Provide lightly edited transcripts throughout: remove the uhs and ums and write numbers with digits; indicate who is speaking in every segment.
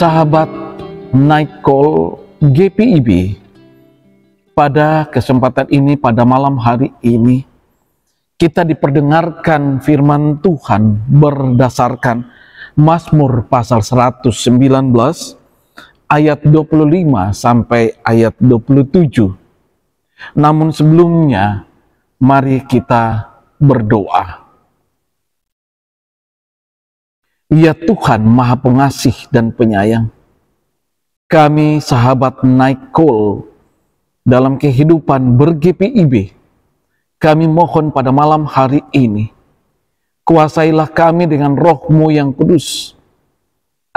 Speaker 1: sahabat Night Call GPIB, pada kesempatan ini, pada malam hari ini, kita diperdengarkan firman Tuhan berdasarkan Mazmur pasal 119 ayat 25 sampai ayat 27. Namun sebelumnya, mari kita berdoa. Ya Tuhan Maha Pengasih dan Penyayang, kami sahabat Night Call dalam kehidupan ber-GPIB, kami mohon pada malam hari ini, kuasailah kami dengan Roh-Mu yang kudus,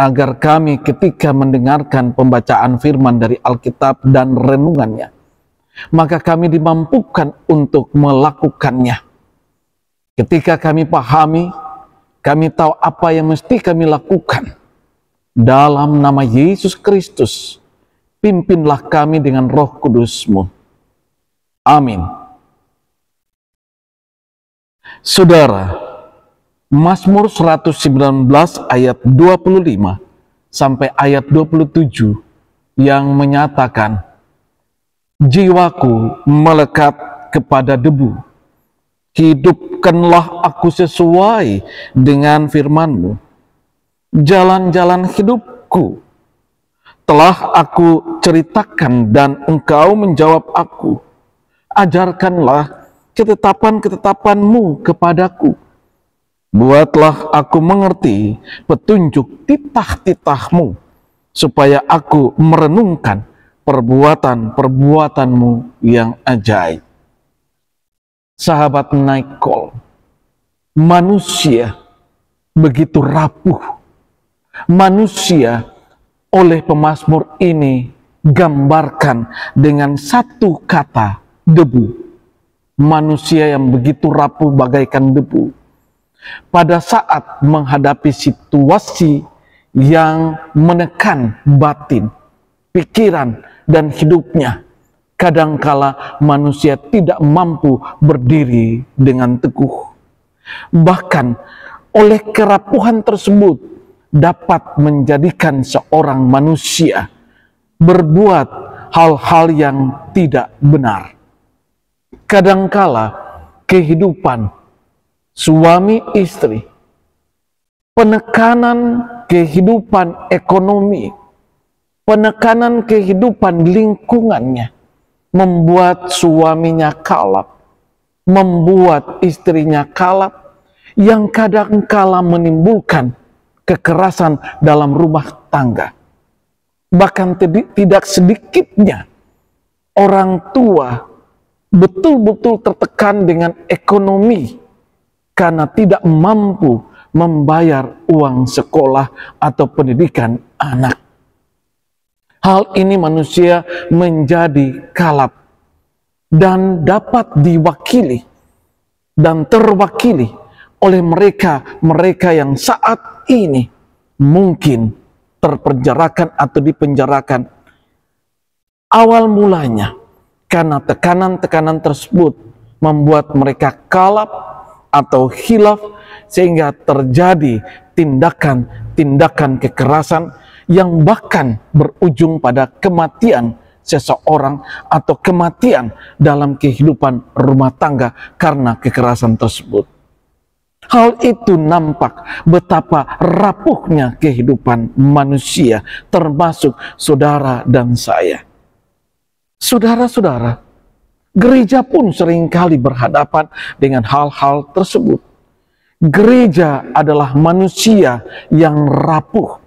Speaker 1: agar kami ketika mendengarkan pembacaan firman dari Alkitab dan renungannya, maka kami dimampukan untuk melakukannya. Ketika kami pahami, kami tahu apa yang mesti kami lakukan. Dalam nama Yesus Kristus, pimpinlah kami dengan Roh Kudus-Mu. Amin. Saudara, Mazmur 119 ayat 25 sampai ayat 27 yang menyatakan, jiwaku melekat kepada debu, hidupkanlah aku sesuai dengan firman-Mu. Jalan-jalan hidupku telah aku ceritakan dan Engkau menjawab aku. Ajarkanlah ketetapan-ketetapan-Mu kepadaku. Buatlah aku mengerti petunjuk titah-titah-Mu, supaya aku merenungkan perbuatan-perbuatan-Mu yang ajaib. Sahabat Night Call, manusia begitu rapuh. Manusia oleh pemazmur ini gambarkan dengan satu kata, debu. Manusia yang begitu rapuh bagaikan debu. Pada saat menghadapi situasi yang menekan batin, pikiran, dan hidupnya, kadangkala manusia tidak mampu berdiri dengan teguh. Bahkan oleh kerapuhan tersebut dapat menjadikan seorang manusia berbuat hal-hal yang tidak benar. Kadangkala kehidupan suami istri, penekanan kehidupan ekonomi, penekanan kehidupan lingkungannya membuat suaminya kalap, membuat istrinya kalap, yang kadangkala menimbulkan kekerasan dalam rumah tangga. Bahkan tidak sedikitnya orang tua betul-betul tertekan dengan ekonomi karena tidak mampu membayar uang sekolah atau pendidikan anak. Hal ini manusia menjadi kalap dan dapat diwakili dan terwakili oleh mereka yang saat ini mungkin terpenjarakan atau dipenjarakan. Awal mulanya karena tekanan-tekanan tersebut membuat mereka kalap atau khilaf, sehingga terjadi tindakan-tindakan kekerasan yang bahkan berujung pada kematian seseorang atau kematian dalam kehidupan rumah tangga karena kekerasan tersebut. Hal itu nampak betapa rapuhnya kehidupan manusia, termasuk saudara dan saya. Saudara-saudara, gereja pun seringkali berhadapan dengan hal-hal tersebut. Gereja adalah manusia yang rapuh.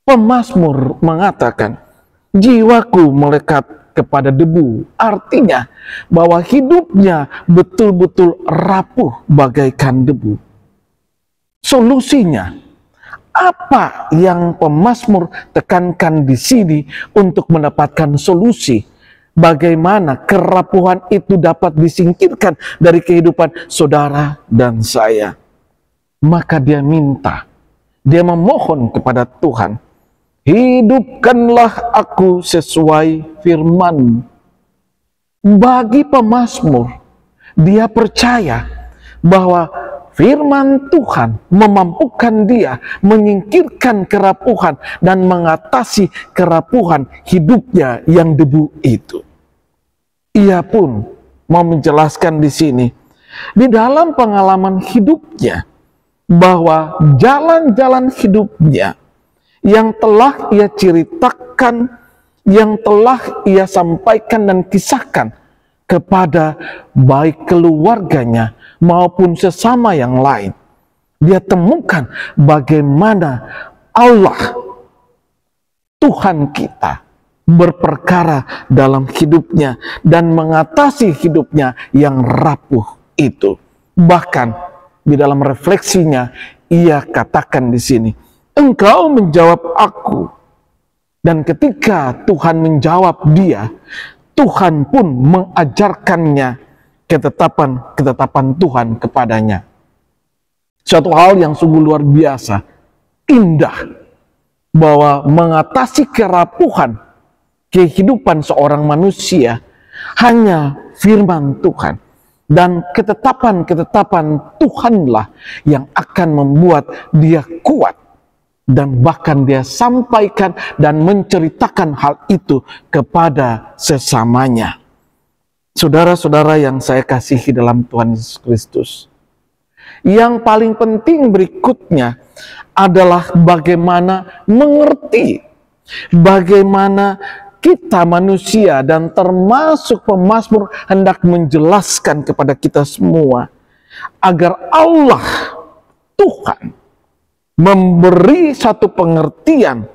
Speaker 1: Pemazmur mengatakan, jiwaku melekat kepada debu. Artinya bahwa hidupnya betul-betul rapuh bagaikan debu. Solusinya, apa yang pemazmur tekankan di sini untuk mendapatkan solusi? Bagaimana kerapuhan itu dapat disingkirkan dari kehidupan saudara dan saya? Maka dia memohon kepada Tuhan, hidupkanlah aku sesuai firman. Bagi pemazmur, dia percaya bahwa firman Tuhan memampukan dia menyingkirkan kerapuhan dan mengatasi kerapuhan hidupnya yang debu itu. Ia pun mau menjelaskan di sini, di dalam pengalaman hidupnya, bahwa jalan-jalan hidupnya yang telah ia ceritakan, yang telah ia sampaikan dan kisahkan kepada baik keluarganya maupun sesama yang lain, dia temukan bagaimana Allah, Tuhan kita, berperkara dalam hidupnya dan mengatasi hidupnya yang rapuh itu. Bahkan di dalam refleksinya, ia katakan di sini, engkau menjawab aku. Dan ketika Tuhan menjawab dia, Tuhan pun mengajarkannya ketetapan Tuhan kepadanya. Suatu hal yang sungguh luar biasa, indah, bahwa mengatasi kerapuhan kehidupan seorang manusia hanya firman Tuhan. Dan ketetapan-ketetapan Tuhanlah yang akan membuat dia kuat. Dan bahkan dia sampaikan dan menceritakan hal itu kepada sesamanya. Saudara-saudara yang saya kasihi dalam Tuhan Yesus Kristus, yang paling penting berikutnya adalah bagaimana mengerti, bagaimana kita manusia dan termasuk pemazmur hendak menjelaskan kepada kita semua agar Allah Tuhan memberi satu pengertian,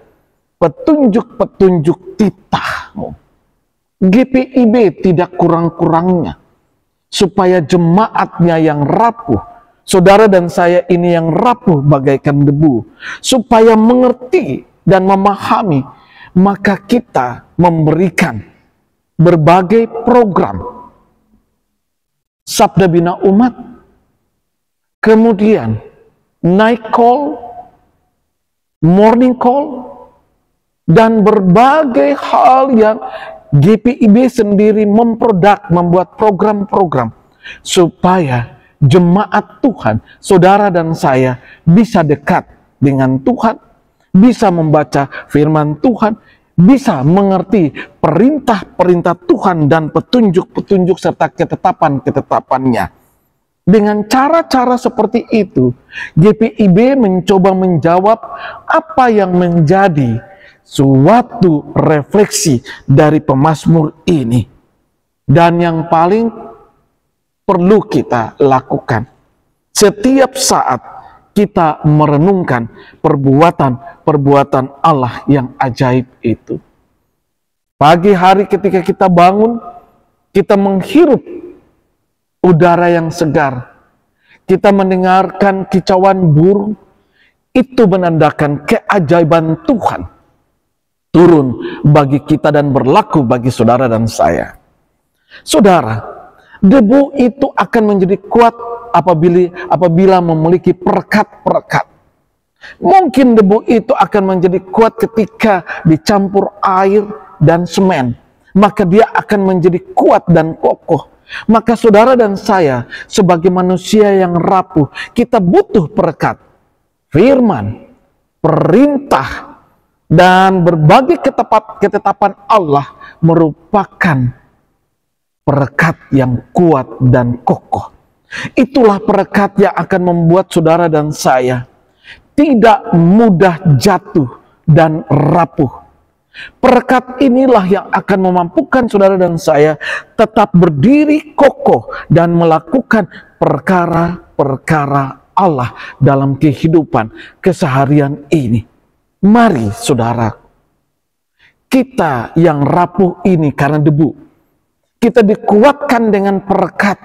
Speaker 1: petunjuk-petunjuk titahmu. GPIB tidak kurang-kurangnya, supaya jemaatnya yang rapuh, saudara dan saya ini yang rapuh bagaikan debu, supaya mengerti dan memahami, maka kita memberikan berbagai program Sabda Bina Umat, kemudian night call, morning call, dan berbagai hal yang GPIB sendiri membuat program-program supaya jemaat Tuhan, saudara dan saya bisa dekat dengan Tuhan, bisa membaca firman Tuhan, bisa mengerti perintah-perintah Tuhan dan petunjuk-petunjuk serta ketetapan-ketetapannya. Dengan cara-cara seperti itu, GPIB mencoba menjawab apa yang menjadi suatu refleksi dari pemazmur ini. Dan yang paling perlu kita lakukan setiap saat kita merenungkan perbuatan Allah yang ajaib itu. Pagi hari ketika kita bangun, kita menghirup udara yang segar, kita mendengarkan kicauan burung, itu menandakan keajaiban Tuhan turun bagi kita dan berlaku bagi saudara dan saya. Saudara, debu itu akan menjadi kuat apabila memiliki perekat-perekat. Mungkin debu itu akan menjadi kuat ketika dicampur air dan semen, maka dia akan menjadi kuat dan kokoh. Maka saudara dan saya sebagai manusia yang rapuh, kita butuh perekat, firman, perintah, dan berbagai ketetapan Allah merupakan perekat yang kuat dan kokoh. Itulah perekat yang akan membuat saudara dan saya tidak mudah jatuh dan rapuh. Perekat inilah yang akan memampukan saudara dan saya tetap berdiri kokoh dan melakukan perkara-perkara Allah dalam kehidupan keseharian ini. Mari saudara, kita yang rapuh ini karena debu, kita dikuatkan dengan perekat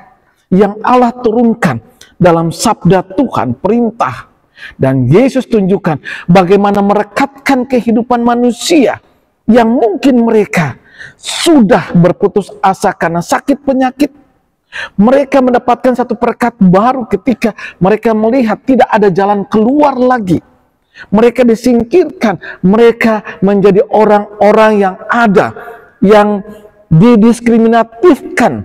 Speaker 1: yang Allah turunkan dalam sabda Tuhan, perintah. Dan Yesus tunjukkan bagaimana merekatkan kehidupan manusia yang mungkin mereka sudah berputus asa karena sakit penyakit. Mereka mendapatkan satu perekat baru ketika mereka melihat tidak ada jalan keluar lagi. Mereka disingkirkan, mereka menjadi orang-orang yang ada, yang didiskriminatifkan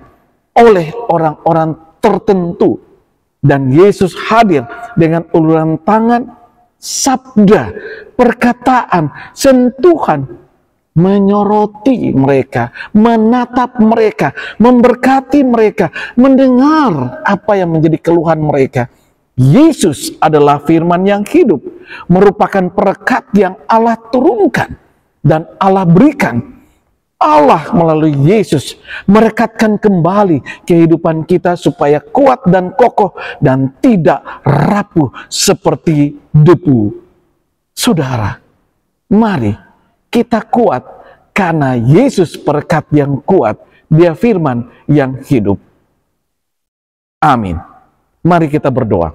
Speaker 1: oleh orang-orang tertentu. Dan Yesus hadir dengan uluran tangan, sabda, perkataan, sentuhan, menyoroti mereka, menatap mereka, memberkati mereka, mendengar apa yang menjadi keluhan mereka. Yesus adalah firman yang hidup, merupakan perekat yang Allah turunkan dan Allah berikan. Allah melalui Yesus merekatkan kembali kehidupan kita supaya kuat dan kokoh dan tidak rapuh seperti debu. Saudara, mari kita kuat karena Yesus perekat yang kuat, Dia firman yang hidup. Amin. Mari kita berdoa.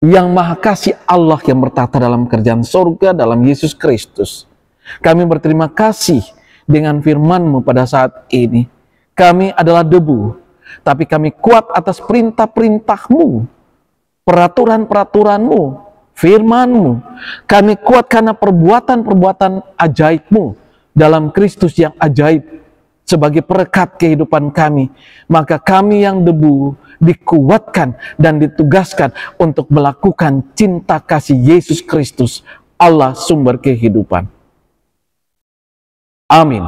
Speaker 1: Yang Maha Kasih Allah yang bertahta dalam kerajaan surga dalam Yesus Kristus, kami berterima kasih dengan firman-Mu pada saat ini. Kami adalah debu, tapi kami kuat atas perintah-perintah-Mu, peraturan-peraturan-Mu, firman-Mu. Kami kuat karena perbuatan-perbuatan ajaib-Mu dalam Kristus yang ajaib sebagai perekat kehidupan kami. Maka kami yang debu dikuatkan dan ditugaskan untuk melakukan cinta kasih Yesus Kristus, Allah sumber kehidupan. Amin.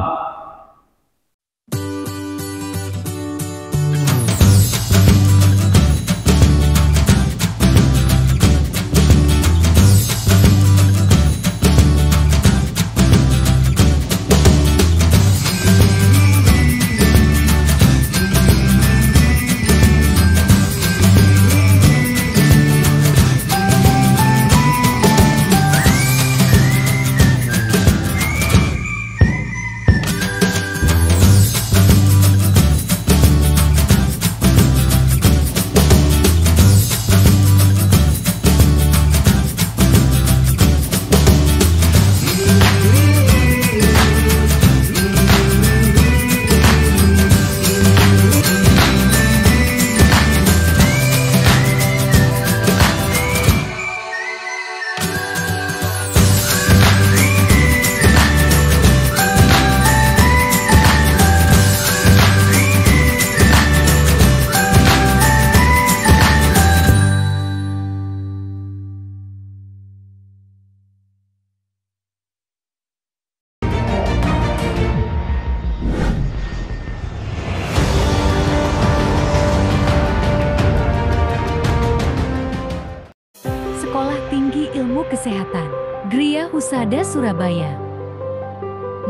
Speaker 2: Kesehatan Gria Husada Surabaya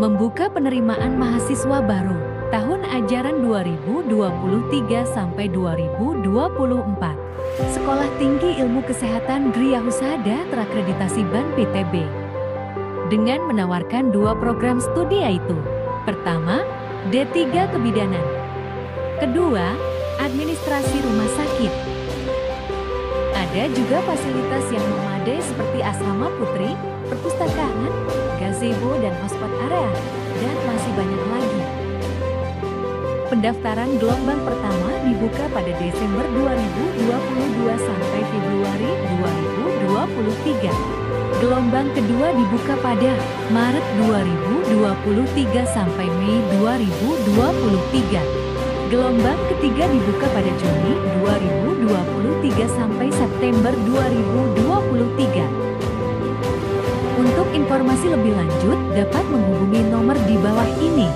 Speaker 2: membuka penerimaan mahasiswa baru tahun ajaran 2023 sampai 2024. Sekolah Tinggi Ilmu Kesehatan Gria Husada terakreditasi BAN PTB dengan menawarkan 2 program studi, yaitu pertama, D3 Kebidanan, kedua, Administrasi Rumah Sakit. Ada juga fasilitas yang memadai seperti asrama putri, perpustakaan, gazebo dan hotspot area, dan masih banyak lagi. Pendaftaran gelombang pertama dibuka pada Desember 2022 sampai Februari 2023. Gelombang kedua dibuka pada Maret 2023 sampai Mei 2023. Gelombang ketiga dibuka pada Juni 2023 sampai September 2023. Untuk informasi lebih lanjut dapat menghubungi nomor di bawah ini.